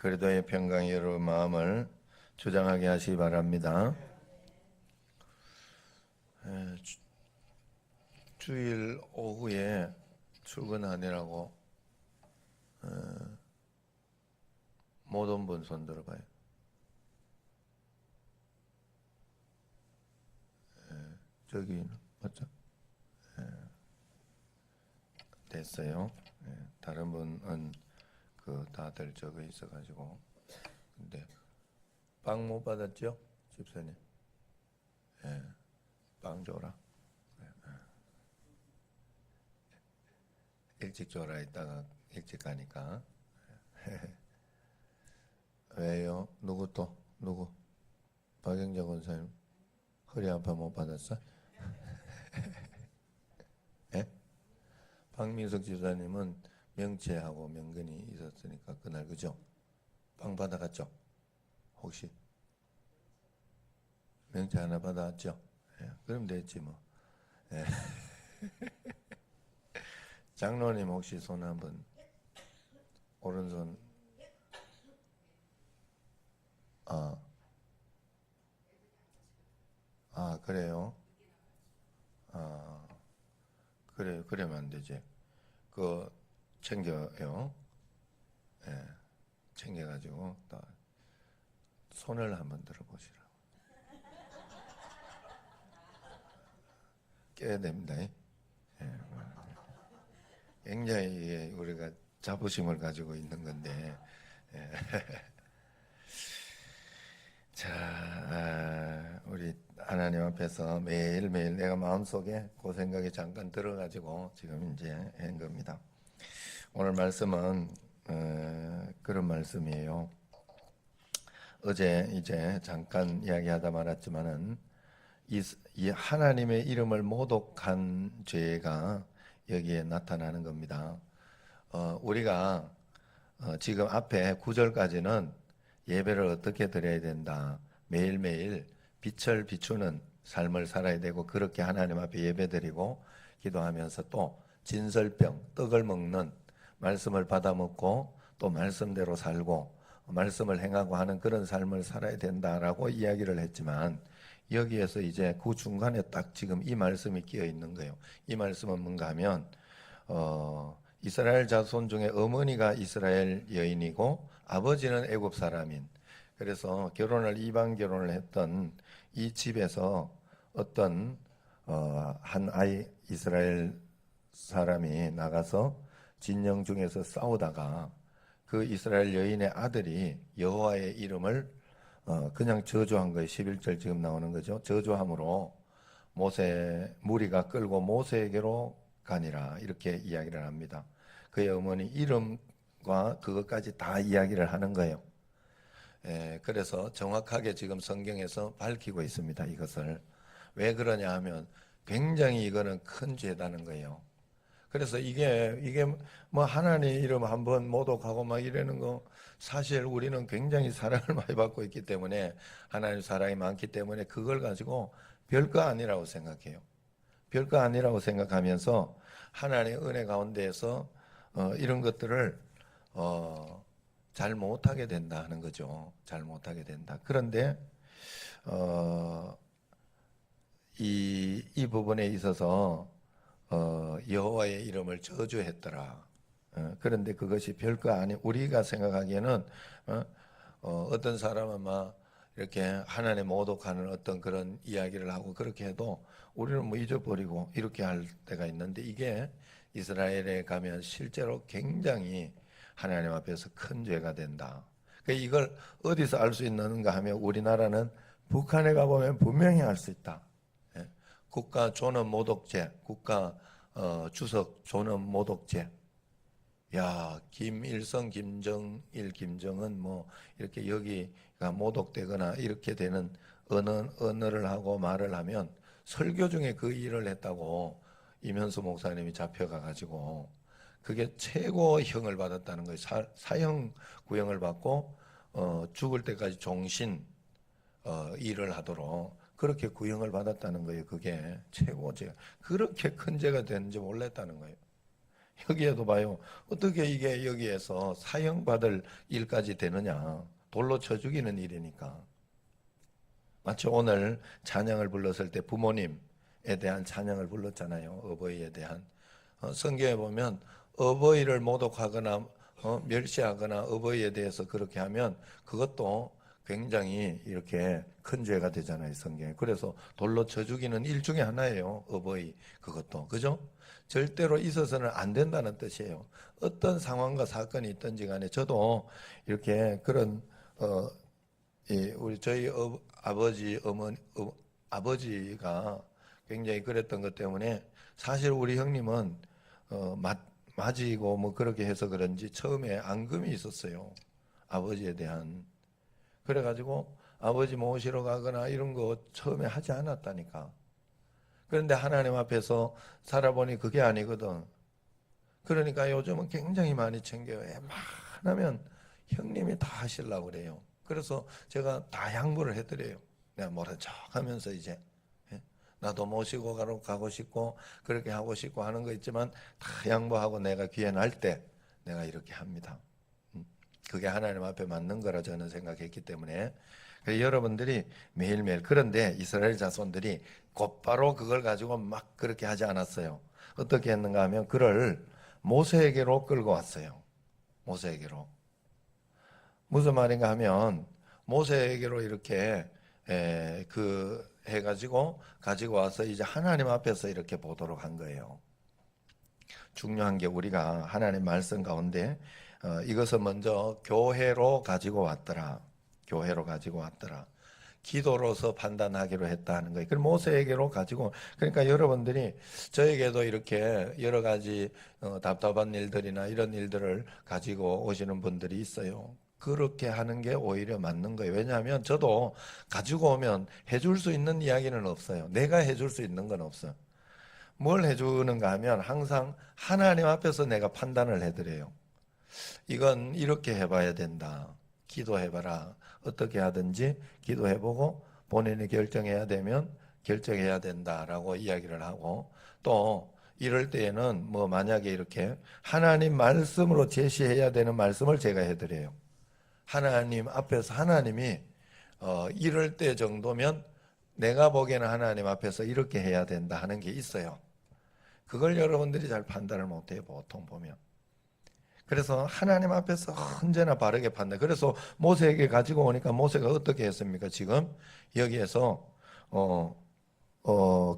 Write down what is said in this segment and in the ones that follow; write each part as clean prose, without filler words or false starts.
그리스도의 평강이 여러분 마음을 주장하게 하시기 바랍니다. 주일 오후에 출근하느라고 못 온 분 손 들어봐요. 저기 맞죠? 됐어요. 다른 분은 다들 적어 있어가지고. 근데 빵 못 받았죠, 집사님? 빵 줘라. 일찍 줘라 이따가 일찍 가니까. 왜요? 누구 또? 누구? 박영자 권사님 허리 아파 못 받았어? 예? 박민석 집사님은 명체하고 명근이 있었으니까 그날 그죠? 빵 받아갔죠? 혹시? 명체 하나 받아왔죠? 그럼 됐지 뭐. 장로님 혹시 손 한번 오른손 그래요? 그러면 안 되지. 챙겨요. 챙겨가지고 또 손을 한번 들어보시라. 깨야 됩니다. 굉장히 우리가 자부심을 가지고 있는 건데. 자, 우리 하나님 앞에서 매일매일 내가 마음속에 그 생각이 잠깐 들어가지고 지금 이제 한 겁니다. 오늘 말씀은 그런 말씀이에요. 어제 이제 잠깐 이야기하다 말았지만은 이 하나님의 이름을 모독한 죄가 여기에 나타나는 겁니다. 우리가 지금 앞에 9절까지는 예배를 어떻게 드려야 된다. 매일매일 빛을 비추는 삶을 살아야 되고 그렇게 하나님 앞에 예배드리고 기도하면서 또 진설병, 떡을 먹는 말씀을 받아먹고 또 말씀대로 살고 말씀을 행하고 하는 그런 삶을 살아야 된다라고 이야기를 했지만 여기에서 이제 그 중간에 딱 지금 이 말씀이 끼어 있는 거예요. 이 말씀은 뭔가 하면 이스라엘 자손 중에 어머니가 이스라엘 여인이고 아버지는 애굽 사람인, 그래서 이방 결혼을 했던 이 집에서 어떤 한 아이 이스라엘 사람이 나가서 진영 중에서 싸우다가 그 이스라엘 여인의 아들이 여호와의 이름을 그냥 저주한 거예요. 11절 지금 나오는 거죠. 저주함으로 무리가 끌고 모세에게로 가니라 이렇게 이야기를 합니다. 그의 어머니 이름과 그것까지 다 이야기를 하는 거예요. 그래서 정확하게 지금 성경에서 밝히고 있습니다. 이것을 왜 그러냐 하면 굉장히 이거는 큰 죄다는 거예요. 그래서 이게 뭐 하나님 이름 한번 모독하고 막 이러는 거, 사실 우리는 굉장히 사랑을 많이 받고 있기 때문에 하나님 사랑이 많기 때문에 그걸 가지고 별거 아니라고 생각해요. 별거 아니라고 생각하면서 하나님의 은혜 가운데에서 이런 것들을 잘 못하게 된다 하는 거죠. 잘 못하게 된다. 그런데 이 부분에 있어서 여호와의 이름을 저주했더라. 그런데 그것이 별거 아니. 우리가 생각하기에는 어떤 사람은 막 이렇게 하나님 모독하는 어떤 그런 이야기를 하고 그렇게 해도 우리는 뭐 잊어버리고 이렇게 할 때가 있는데 이게 이스라엘에 가면 실제로 굉장히 하나님 앞에서 큰 죄가 된다. 그러니까 이걸 어디서 알 수 있는가 하면 우리나라는 북한에 가보면 분명히 알 수 있다. 국가 존엄 모독죄, 국가 주석 존엄 모독죄. 야, 김일성, 김정일, 김정은 뭐 이렇게 여기가 모독되거나 이렇게 되는 언어를 하고 말을 하면 설교 중에 그 일을 했다고 임현수 목사님이 잡혀가 가지고 그게 최고형을 받았다는 거예요. 사형 구형을 받고 죽을 때까지 종신 일을 하도록 그렇게 구형을 받았다는 거예요. 그게 최고죄. 그렇게 큰 죄가 되는지 몰랐다는 거예요. 여기에도 봐요. 어떻게 이게 여기에서 사형받을 일까지 되느냐. 돌로 쳐 죽이는 일이니까. 마치 오늘 찬양을 불렀을 때 부모님에 대한 찬양을 불렀잖아요. 어버이에 대한. 성경에 보면 어버이를 모독하거나 멸시하거나 어버이에 대해서 그렇게 하면 그것도 굉장히 이렇게 큰 죄가 되잖아요, 성경에. 그래서 돌로 쳐 죽이는 일 중에 하나예요, 어버이. 그것도. 그죠? 절대로 있어서는 안 된다는 뜻이에요. 어떤 상황과 사건이 있든지 간에 저도 이렇게 그런, 우리 저희 아버지, 어머니, 아버지가 굉장히 그랬던 것 때문에 사실 우리 형님은, 맞이고 뭐 그렇게 해서 그런지 처음에 앙금이 있었어요. 아버지에 대한. 그래가지고 아버지 모시러 가거나 이런 거 처음에 하지 않았다니까. 그런데 하나님 앞에서 살아보니 그게 아니거든. 그러니까 요즘은 굉장히 많이 챙겨요. 웬만하면 형님이 다 하시려고 그래요. 그래서 제가 다 양보를 해드려요. 내가 모른 척 하면서 이제. 예? 나도 모시고 가고 싶고 그렇게 하고 싶고 하는 거 있지만 다 양보하고 내가 기회 날 때 내가 이렇게 합니다. 그게 하나님 앞에 맞는 거라 저는 생각했기 때문에. 여러분들이 매일매일, 그런데 이스라엘 자손들이 곧바로 그걸 가지고 막 그렇게 하지 않았어요. 어떻게 했는가 하면 그를 모세에게로 끌고 왔어요. 모세에게로. 무슨 말인가 하면 모세에게로 이렇게 그 해가지고 가지고 와서 이제 하나님 앞에서 이렇게 보도록 한 거예요. 중요한 게 우리가 하나님 말씀 가운데 이것을 먼저 교회로 가지고 왔더라. 교회로 가지고 왔더라. 기도로서 판단하기로 했다는 거예요. 그럼 모세에게로 가지고, 그러니까 여러분들이 저에게도 이렇게 여러 가지 답답한 일들이나 이런 일들을 가지고 오시는 분들이 있어요. 그렇게 하는 게 오히려 맞는 거예요. 왜냐하면 저도 가지고 오면 해줄 수 있는 이야기는 없어요. 내가 해줄 수 있는 건 없어요. 뭘 해주는가 하면 항상 하나님 앞에서 내가 판단을 해드려요. 이건 이렇게 해봐야 된다. 기도해봐라. 어떻게 하든지 기도해보고 본인이 결정해야 되면 결정해야 된다라고 이야기를 하고, 또 이럴 때에는 뭐 만약에 이렇게 하나님 말씀으로 제시해야 되는 말씀을 제가 해드려요. 하나님 앞에서 하나님이 이럴 때 정도면 내가 보기에는 하나님 앞에서 이렇게 해야 된다 하는 게 있어요. 그걸 여러분들이 잘 판단을 못해요, 보통 보면. 그래서 하나님 앞에서 언제나 바르게 판단. 그래서 모세에게 가지고 오니까 모세가 어떻게 했습니까? 지금 여기에서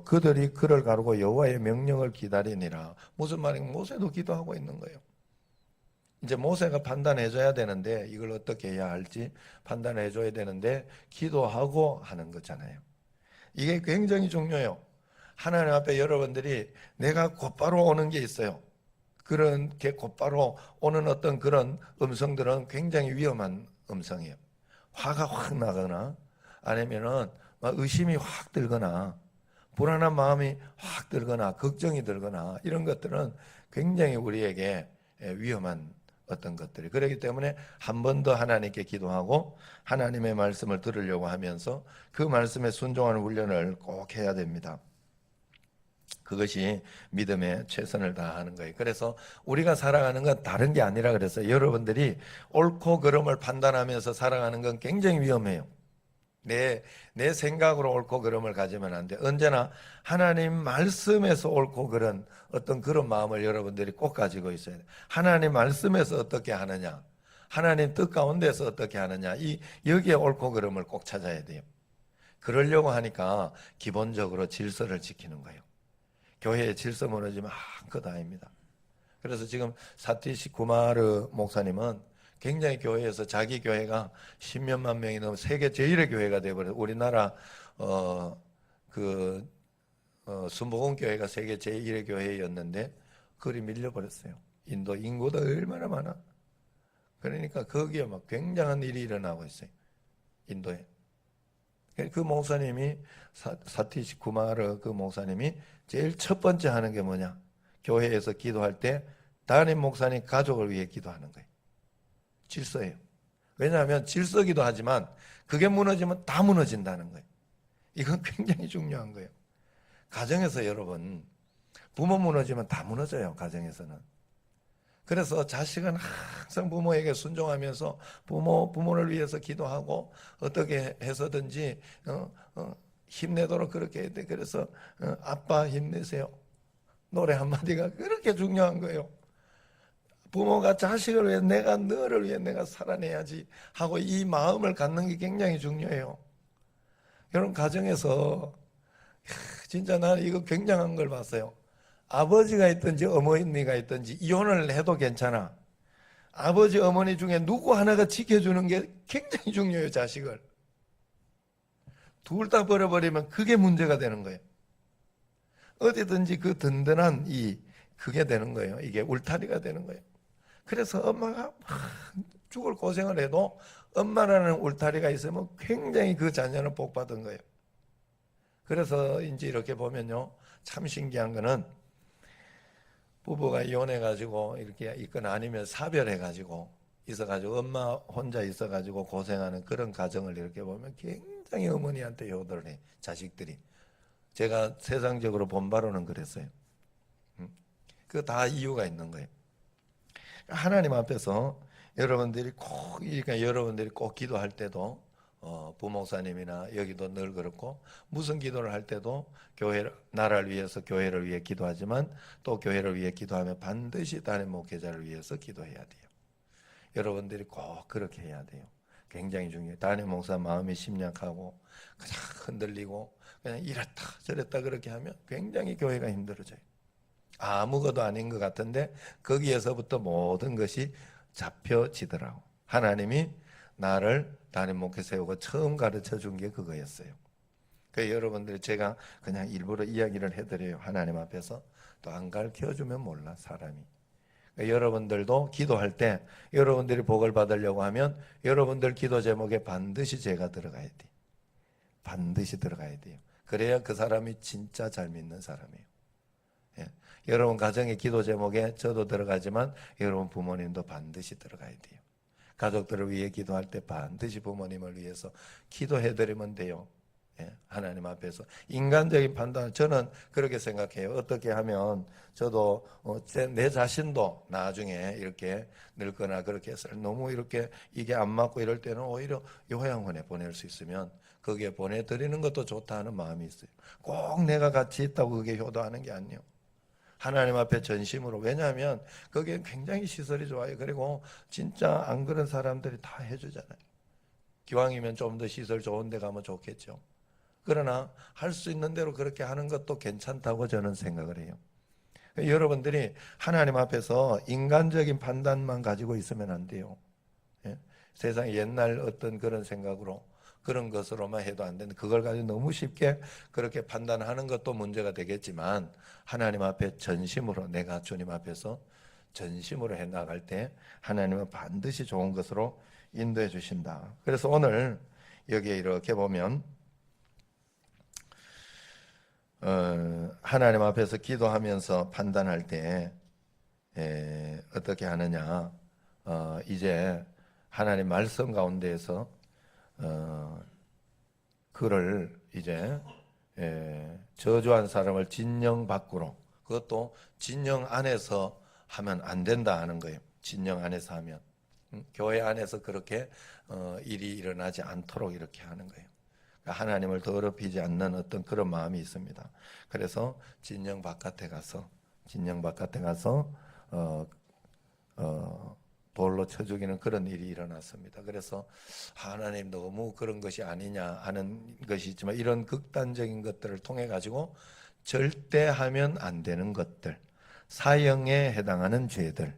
그들이 그를 가르고 여호와의 명령을 기다리니라. 무슨 말인가? 모세도 기도하고 있는 거예요. 이제 모세가 판단해 줘야 되는데 이걸 어떻게 해야 할지 판단해 줘야 되는데 기도하고 하는 거잖아요. 이게 굉장히 중요해요. 하나님 앞에 여러분들이 내가 곧바로 오는 게 있어요. 그렇게 곧바로 오는 어떤 그런 음성들은 굉장히 위험한 음성이에요. 화가 확 나거나 아니면은 의심이 확 들거나 불안한 마음이 확 들거나 걱정이 들거나 이런 것들은 굉장히 우리에게 위험한 어떤 것들이. 그렇기 때문에 한 번 더 하나님께 기도하고 하나님의 말씀을 들으려고 하면서 그 말씀에 순종하는 훈련을 꼭 해야 됩니다. 그것이 믿음에 최선을 다하는 거예요. 그래서 우리가 살아가는 건 다른 게 아니라 그래서 여러분들이 옳고 그름을 판단하면서 살아가는 건 굉장히 위험해요. 내 생각으로 옳고 그름을 가지면 안 돼. 언제나 하나님 말씀에서 옳고 그른 어떤 그런 마음을 여러분들이 꼭 가지고 있어야 돼. 하나님 말씀에서 어떻게 하느냐, 하나님 뜻 가운데서 어떻게 하느냐, 여기에 옳고 그름을 꼭 찾아야 돼요. 그러려고 하니까 기본적으로 질서를 지키는 거예요. 교회의 질서 무너지면 한것 아닙니다. 그래서 지금 사티시 구마르 목사님은 굉장히 교회에서 자기 교회가 10몇만 명이 넘는 세계 제일의 교회가 되어버려요. 우리나라 순복음 교회가 세계 제일의 교회였는데 그리 밀려버렸어요. 인도 인구도 얼마나 많아. 그러니까 거기에 막 굉장한 일이 일어나고 있어요. 인도에. 그 목사님이 사티시 구마르 그 목사님이 제일 첫 번째 하는 게 뭐냐? 교회에서 기도할 때 담임 목사님 가족을 위해 기도하는 거예요. 질서예요. 왜냐하면 질서기도 하지만 그게 무너지면 다 무너진다는 거예요. 이건 굉장히 중요한 거예요. 가정에서 여러분 부모 무너지면 다 무너져요. 가정에서는. 그래서 자식은 항상 부모에게 순종하면서 부모를 위해서 기도하고 어떻게 해서든지 힘내도록 그렇게 해야 돼. 그래서 아빠 힘내세요. 노래 한마디가 그렇게 중요한 거예요. 부모가 자식을 위해 내가 너를 위해 내가 살아내야지 하고 이 마음을 갖는 게 굉장히 중요해요. 이런 가정에서 진짜 나는 이거 굉장한 걸 봤어요. 아버지가 있든지 어머니가 있든지 이혼을 해도 괜찮아. 아버지 어머니 중에 누구 하나가 지켜주는 게 굉장히 중요해요. 자식을 둘 다 버려버리면 그게 문제가 되는 거예요. 어디든지 그 든든한 그게 되는 거예요. 이게 울타리가 되는 거예요. 그래서 엄마가 죽을 고생을 해도 엄마라는 울타리가 있으면 굉장히 그 자녀는 복 받은 거예요. 그래서 이제 이렇게 보면요, 참 신기한 거는 부부가 이혼해가지고 이렇게 있거나 아니면 사별해가지고 있어가지고 엄마 혼자 있어가지고 고생하는 그런 가정을 이렇게 보면 굉장히 어머니한테 효도를 해, 자식들이. 제가 세상적으로 본 바로는 그랬어요. 그 다 이유가 있는 거예요. 하나님 앞에서 여러분들이 꼭 기도할 때도 부목사님이나 여기도 늘 그렇고 무슨 기도를 할 때도 나라를 위해서 교회를 위해 기도하지만 또 교회를 위해 기도하면 반드시 담임 목회자를 위해서 기도해야 돼요. 여러분들이 꼭 그렇게 해야 돼요. 굉장히 중요해요. 담임 목사 마음이 심약하고 그냥 흔들리고 그냥 이랬다 저랬다 그렇게 하면 굉장히 교회가 힘들어져요. 아무것도 아닌 것 같은데 거기에서부터 모든 것이 잡혀지더라고. 하나님이 나를 담임 목회 세우고 처음 가르쳐 준 게 그거였어요. 그 여러분들이 제가 그냥 일부러 이야기를 해드려요. 하나님 앞에서 또 안 가르쳐 주면 몰라 사람이. 여러분들도 기도할 때 여러분들이 복을 받으려고 하면 여러분들 기도 제목에 반드시 제가 들어가야 돼. 반드시 들어가야 돼요. 그래야 그 사람이 진짜 잘 믿는 사람이에요. 예. 여러분 가정의 기도 제목에 저도 들어가지만 여러분 부모님도 반드시 들어가야 돼요. 가족들을 위해 기도할 때 반드시 부모님을 위해서 기도해드리면 돼요. 예, 하나님 앞에서 인간적인 판단, 저는 그렇게 생각해요. 어떻게 하면 저도 내 자신도 나중에 이렇게 늙거나 그렇게 해서 너무 이렇게 이게 안 맞고 이럴 때는 오히려 요양원에 보낼 수 있으면 거기에 보내드리는 것도 좋다 하는 마음이 있어요. 꼭 내가 같이 있다고 그게 효도하는 게 아니에요. 하나님 앞에 전심으로. 왜냐하면 거기에 굉장히 시설이 좋아요. 그리고 진짜 안 그런 사람들이 다 해주잖아요. 기왕이면 좀 더 시설 좋은 데 가면 좋겠죠. 그러나 할 수 있는 대로 그렇게 하는 것도 괜찮다고 저는 생각을 해요. 여러분들이 하나님 앞에서 인간적인 판단만 가지고 있으면 안 돼요. 예? 세상 옛날 어떤 그런 생각으로 그런 것으로만 해도 안 되는데 그걸 가지고 너무 쉽게 그렇게 판단하는 것도 문제가 되겠지만 하나님 앞에 전심으로 내가 주님 앞에서 전심으로 해 나갈 때 하나님은 반드시 좋은 것으로 인도해 주신다. 그래서 오늘 여기에 이렇게 보면 하나님 앞에서 기도하면서 판단할 때 어떻게 하느냐, 이제 하나님 말씀 가운데에서 그를 이제 저주한 사람을 진영 밖으로, 그것도 진영 안에서 하면 안 된다 하는 거예요. 진영 안에서 하면 교회 안에서 그렇게 일이 일어나지 않도록 이렇게 하는 거예요. 하나님을 더럽히지 않는 어떤 그런 마음이 있습니다. 그래서 진영 바깥에 가서 돌로 쳐 죽이는 그런 일이 일어났습니다. 그래서 하나님 너무 그런 것이 아니냐 하는 것이 있지만 이런 극단적인 것들을 통해 가지고 절대 하면 안 되는 것들, 사형에 해당하는 죄들,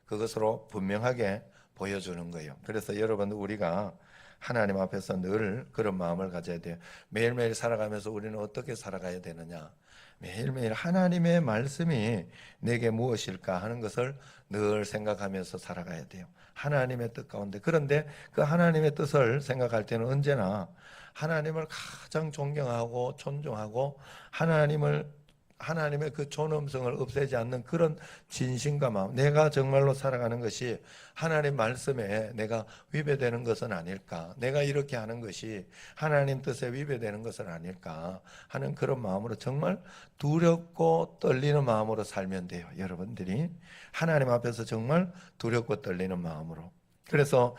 그것으로 분명하게 보여주는 거예요. 그래서 여러분, 우리가 하나님 앞에서 늘 그런 마음을 가져야 돼요. 매일매일 살아가면서 우리는 어떻게 살아가야 되느냐, 매일매일 하나님의 말씀이 내게 무엇일까 하는 것을 늘 생각하면서 살아가야 돼요. 하나님의 뜻 가운데. 그런데 그 하나님의 뜻을 생각할 때는 언제나 하나님을 가장 존경하고 존중하고 하나님을 하나님의 그 존엄성을 없애지 않는 그런 진심과 마음, 내가 정말로 살아가는 것이 하나님 말씀에 내가 위배되는 것은 아닐까, 내가 이렇게 하는 것이 하나님 뜻에 위배되는 것은 아닐까 하는 그런 마음으로 정말 두렵고 떨리는 마음으로 살면 돼요. 여러분들이 하나님 앞에서 정말 두렵고 떨리는 마음으로. 그래서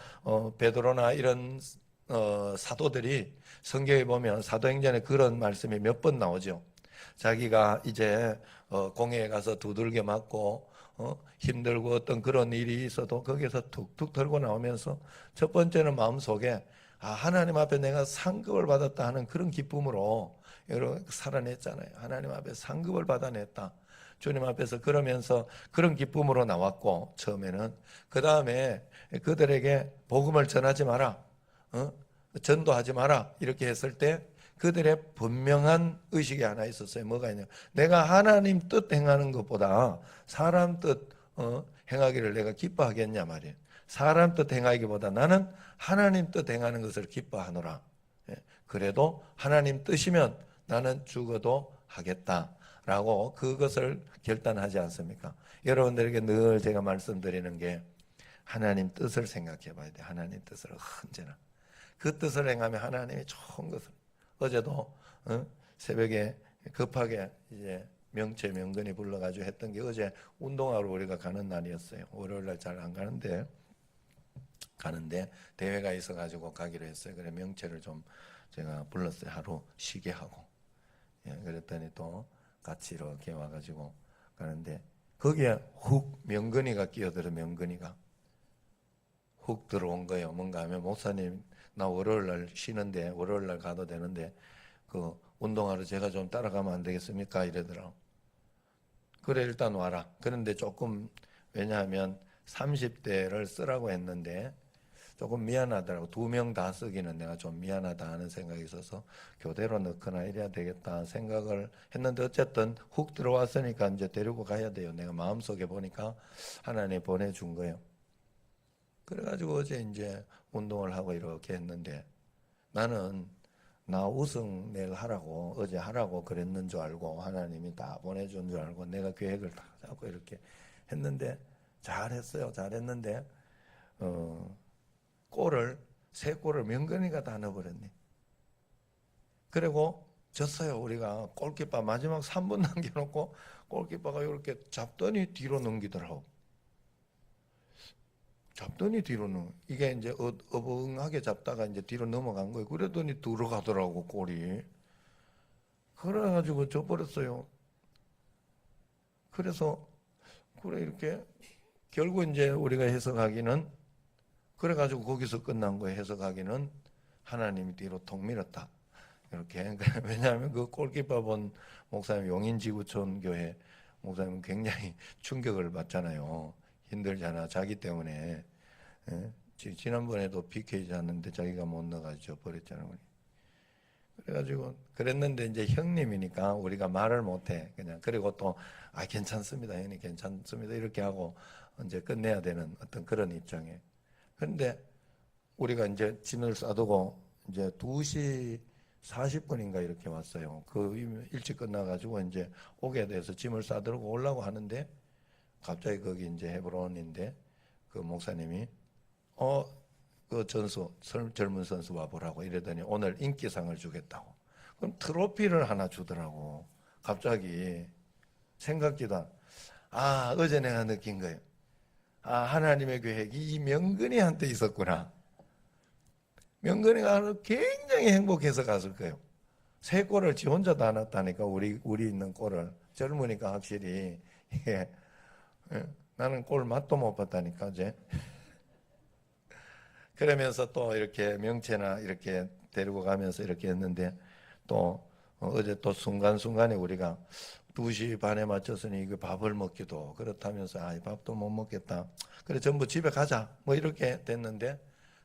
베드로나 이런 사도들이 성경에 보면 사도행전에 그런 말씀이 몇 번 나오죠. 자기가 이제 공회에 가서 두들겨 맞고 힘들고 어떤 그런 일이 있어도 거기서 툭툭 털고 나오면서 첫 번째는 마음속에 하나님 앞에 내가 상급을 받았다 하는 그런 기쁨으로 여러분 살아냈잖아요. 하나님 앞에 상급을 받아냈다. 주님 앞에서 그러면서 그런 기쁨으로 나왔고 처음에는 그 다음에 그들에게 복음을 전하지 마라, 전도하지 마라 이렇게 했을 때 그들의 분명한 의식이 하나 있었어요. 뭐가 있냐? 내가 하나님 뜻 행하는 것보다 사람 뜻 행하기를 내가 기뻐하겠냐 말이에요. 사람 뜻 행하기보다 나는 하나님 뜻 행하는 것을 기뻐하노라. 그래도 하나님 뜻이면 나는 죽어도 하겠다라고 그것을 결단하지 않습니까? 여러분들에게 늘 제가 말씀드리는 게 하나님 뜻을 생각해 봐야 돼. 하나님 뜻을 언제나. 그 뜻을 행하면 하나님이 좋은 것을. 어제도 새벽에 급하게 이제 명체 명근이 불러가지고 했던 게 어제 운동하러 우리가 가는 날이었어요. 월요일날 잘 안 가는데 대회가 있어가지고 가기로 했어요. 그래 명체를 좀 제가 불렀어요. 하루 쉬게 하고. 예, 그랬더니 또 같이 이렇게 와가지고 가는데 거기에 훅 명근이가 끼어들어. 명근이가 훅 들어온 거예요. 뭔가 하면 목사님 나 월요일날 쉬는데 월요일날 가도 되는데 그 운동하러 제가 좀 따라가면 안 되겠습니까? 이러더라고. 그래 일단 와라. 그런데 조금 왜냐하면 30대를 쓰라고 했는데 조금 미안하더라고. 2명 다 쓰기는 내가 좀 미안하다 하는 생각이 있어서 교대로 넣거나 이래야 되겠다 생각을 했는데 어쨌든 훅 들어왔으니까 이제 데리고 가야 돼요. 내가 마음속에 보니까 하나님이 보내준 거예요. 그래가지고 어제 이제 운동을 하고 이렇게 했는데 나는 나 우승 내가 하라고 어제 하라고 그랬는 줄 알고 하나님이 다 보내준 줄 알고 내가 계획을 다 잡고 이렇게 했는데 잘했어요. 잘했는데 세 골을 명근이가 다 넣어버렸네. 그리고 졌어요. 우리가 골키퍼 마지막 3분 남겨놓고 골키퍼가 이렇게 잡더니 뒤로 넘기더라고. 잡더니 뒤로는 이게 이제 어벙하게 잡다가 이제 뒤로 넘어간 거예요. 그러더니 들어가더라고 골이. 그래가지고 져버렸어요. 그래서 그래 이렇게 결국 이제 우리가 해석하기는 그래가지고 거기서 끝난 거예요. 해석하기는 하나님이 뒤로 통 밀었다. 이렇게 왜냐하면 그 골키퍼 본 목사님 용인지구촌 교회 목사님은 굉장히 충격을 받잖아요. 힘들잖아. 자기 때문에. 예? 지난번에도 PK 잤는데 자기가 못 넣어가지고 버렸잖아요. 그래가지고 그랬는데 이제 형님이니까 우리가 말을 못해. 그냥 그리고 또 괜찮습니다. 형님 괜찮습니다. 이렇게 하고 이제 끝내야 되는 어떤 그런 입장에. 그런데 우리가 이제 짐을 싸두고 이제 2시 40분인가 이렇게 왔어요. 그 일찍 끝나가지고 이제 오게 돼서 짐을 싸들고 오려고 하는데 갑자기 거기 이제 헤브론인데 그 목사님이 그 젊은 선수 와보라고 이러더니 오늘 인기상을 주겠다고. 그럼 트로피를 하나 주더라고. 갑자기 생각지도 어제 내가 느낀 거예요. 하나님의 계획이 이 명근이한테 있었구나. 명근이가 굉장히 행복해서 갔을 거예요. 3골을 지 혼자 다 넣었다니까. 우리 있는 골을. 젊으니까 확실히 이게 나는 골 맛도 못 봤다니까 이제. 그러면서 또 이렇게 명체나 이렇게 데리고 가면서 이렇게 했는데 또 어제 또 순간순간에 우리가 2시 반에 맞췄으니 이거 밥을 먹기도 그렇다면서 밥도 못 먹겠다. 그래 전부 집에 가자. 뭐 이렇게 됐는데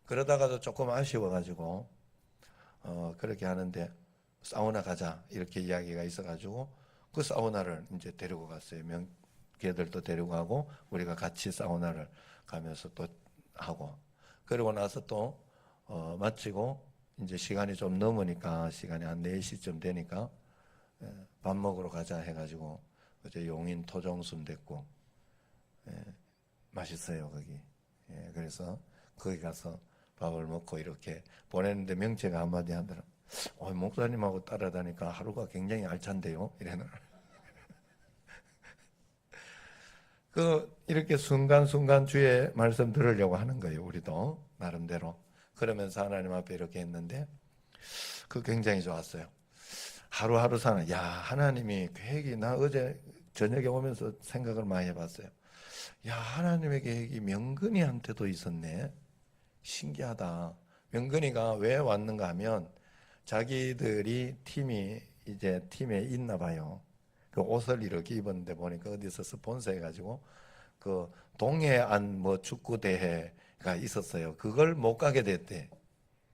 그러다가도 조금 아쉬워가지고 그렇게 하는데 사우나 가자 이렇게 이야기가 있어가지고 그 사우나를 이제 데리고 갔어요. 걔들도 데리고 가고 우리가 같이 사우나를 가면서 또 하고 그러고 나서 또 마치고 이제 시간이 좀 넘으니까 시간이 한 4시쯤 되니까 밥 먹으러 가자 해가지고 어제 용인 토종 순댓국 맛있어요 거기. 그래서 거기 가서 밥을 먹고 이렇게 보냈는데 명채가 한마디 하더라. 목사님하고 따라다니까 하루가 굉장히 알찬데요 이래는. 이렇게 순간순간 주의 말씀 들으려고 하는 거예요 우리도 나름대로. 그러면서 하나님 앞에 이렇게 했는데 굉장히 좋았어요. 하루하루 사는, 야, 하나님이 계획이, 나 어제 저녁에 오면서 생각을 많이 해봤어요. 야, 하나님의 계획이 명근이한테도 있었네. 신기하다. 명근이가 왜 왔는가 하면 자기들이 이제 팀에 있나 봐요. 그 옷을 이렇게 입었는데 보니까 어디서 스폰서 해가지고 동해안 축구 대회가 있었어요. 그걸 못 가게 됐대.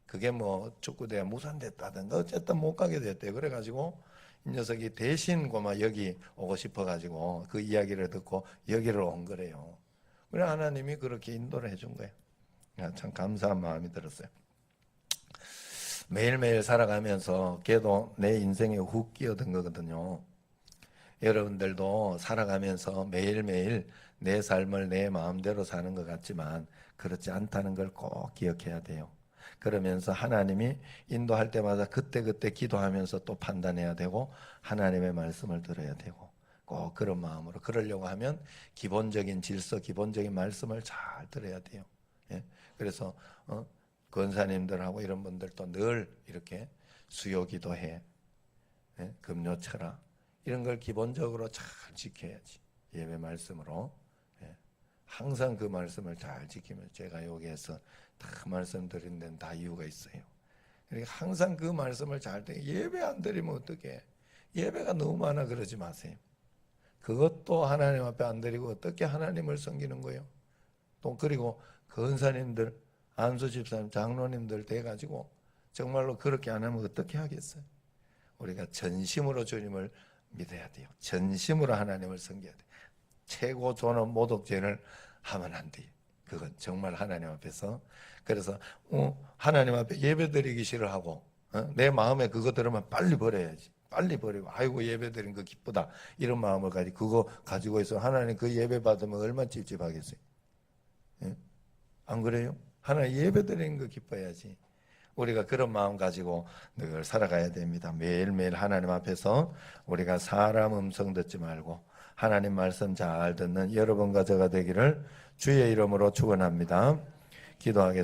그게 축구대회 무산됐다든가 어쨌든 못 가게 됐대. 그래가지고 이 녀석이 대신 여기 오고 싶어가지고 그 이야기를 듣고 여기를 온 거래요. 그래 하나님이 그렇게 인도를 해준 거예요. 참 감사한 마음이 들었어요. 매일매일 살아가면서 걔도 내 인생에 훅 끼어든 거거든요. 여러분들도 살아가면서 매일매일 내 삶을 내 마음대로 사는 것 같지만 그렇지 않다는 걸 꼭 기억해야 돼요. 그러면서 하나님이 인도할 때마다 그때그때 기도하면서 또 판단해야 되고 하나님의 말씀을 들어야 되고 꼭 그런 마음으로 그러려고 하면 기본적인 질서, 기본적인 말씀을 잘 들어야 돼요. 그래서 권사님들하고 이런 분들도 늘 이렇게 수요 기도해, 금요 철학 이런 걸 기본적으로 잘 지켜야지. 예배 말씀으로 항상 그 말씀을 잘 지키면 제가 여기에서 다 말씀드린 데는 다 이유가 있어요. 그러니까 항상 그 말씀을 잘 예배 안 드리면 어떻게? 예배가 너무 많아 그러지 마세요. 그것도 하나님 앞에 안 드리고 어떻게 하나님을 섬기는 거예요? 또 그리고 권사님들, 안수 집사님, 장로님들 돼가지고 정말로 그렇게 안 하면 어떻게 하겠어요? 우리가 전심으로 주님을 믿어야 돼요. 전심으로 하나님을 섬겨야 돼요. 최고 존엄 모독죄를 하면 안 돼요. 그건 정말 하나님 앞에서. 그래서 하나님 앞에 예배드리기 싫어하고 내 마음에 그거 들으면 빨리 버려야지. 빨리 버리고 아이고 예배드린 거 기쁘다 이런 마음을 그거 가지고 있어 하나님 그 예배 받으면 얼마나 찝찝하겠어요. 안 그래요? 하나님 예배드리는 거 기뻐야지. 우리가 그런 마음 가지고 늘 살아가야 됩니다. 매일매일 하나님 앞에서 우리가 사람 음성 듣지 말고 하나님 말씀 잘 듣는 여러분과 저가 되기를 주의 이름으로 축원합니다. 기도하겠습니다.